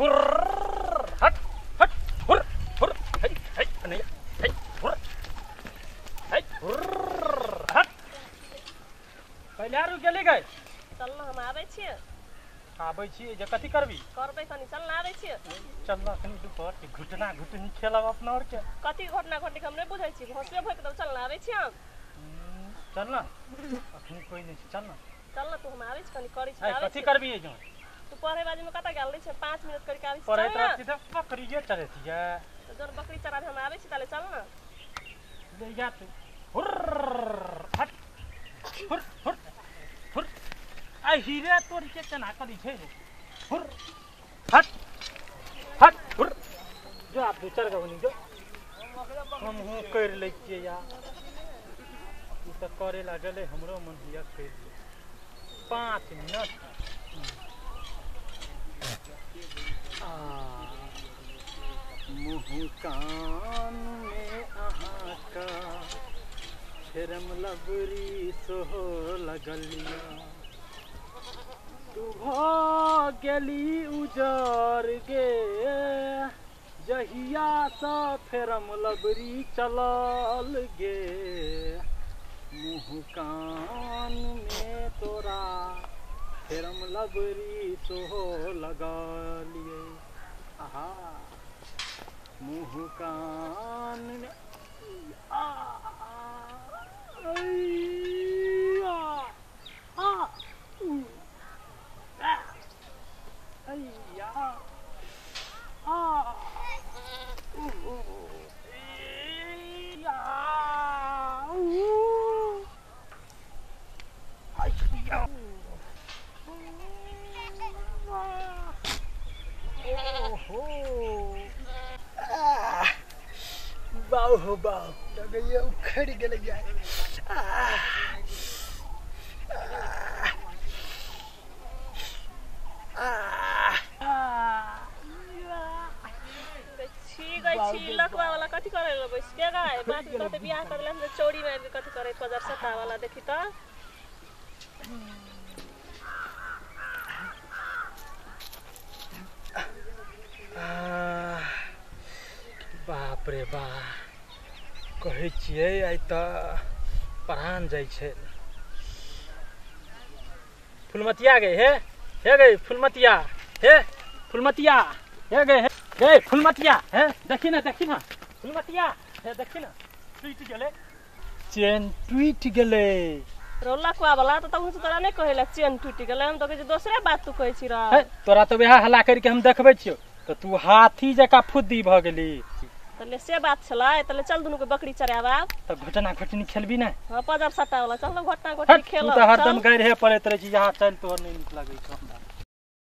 हट हट हुर हुर हे हे नहीं हे हुर हे हुर हट पहले रुक गेली गए चल ना हम आबै छियै जे कथी करबी करबै कनी चल ना आबै छियै चल ना कनी दुपहर के घुटना घुटनी खेलब अपना और के कथी घटना घटी हम नहीं बुझै छी भोसले भोक दब चल ना आबै छियै हम चल ना अखनी कोई नहीं चल ना तू हम आबै छी कनी करै छी कथी करबी जो तू पढ़े बाजे में कता गेल छै 5 मिनट करी के आबै छी पढ़े त सीधा बकरिए चढ़ेती है तो जर बकरी चरा हम आबै छी ताले चल ना ले जा तू हुर हट हुर हुर हुर आई हीरे तोरी के केना करी छै हुर हट हट हुर जो आप दो चार गवनी जो हम हूं कर ले छियै यार ई त करे लागले हमरो मन हिया कर 5 मिनट मुँह कान में अहाँ का शर्म लबरी सोहो लगलिया तू भ गेली उजर गे जहिया सा फेरम लबरी चलल गे मुँह कान में तोरा फेरम लबरी सोहो लगलिए आहा मुँह कान में बाऊ हो बाऊ लगैया उखड़ गेलै यार लकवा वाला कथी करे लो बैस के गाय बात तो बियाह कर देला से चौड़ी में कथी करे पजर सता वाला देखी त बाप रे बा कहै छियै आइ त प्राण जाइ छै फुलमतिया गए हे गए फुलमतिया हे हे फुलमतिया हे देखी ना फुलमतिया हे देखी ना टूट गेले चेन टूट गेले रोला कुआ वाला तो तू तोरा नहीं कहेला चेन टूट गेले हम तो कहे दूसरे बात तू कहै छी रा तोरा तो बियाह हल्ला करके हम देखबै छियो तो तू हाथी जका फुद्दी भ गेली तले से बात छला तले चल दुनु के बकरी चरावा त घटना घटनी खेलबी ना हां पजर सटा वाला चल घटना घटनी खेल तू त हरदम गैर हे पड़े तरे छी यहां चल तोहर नहीं निक लागे छ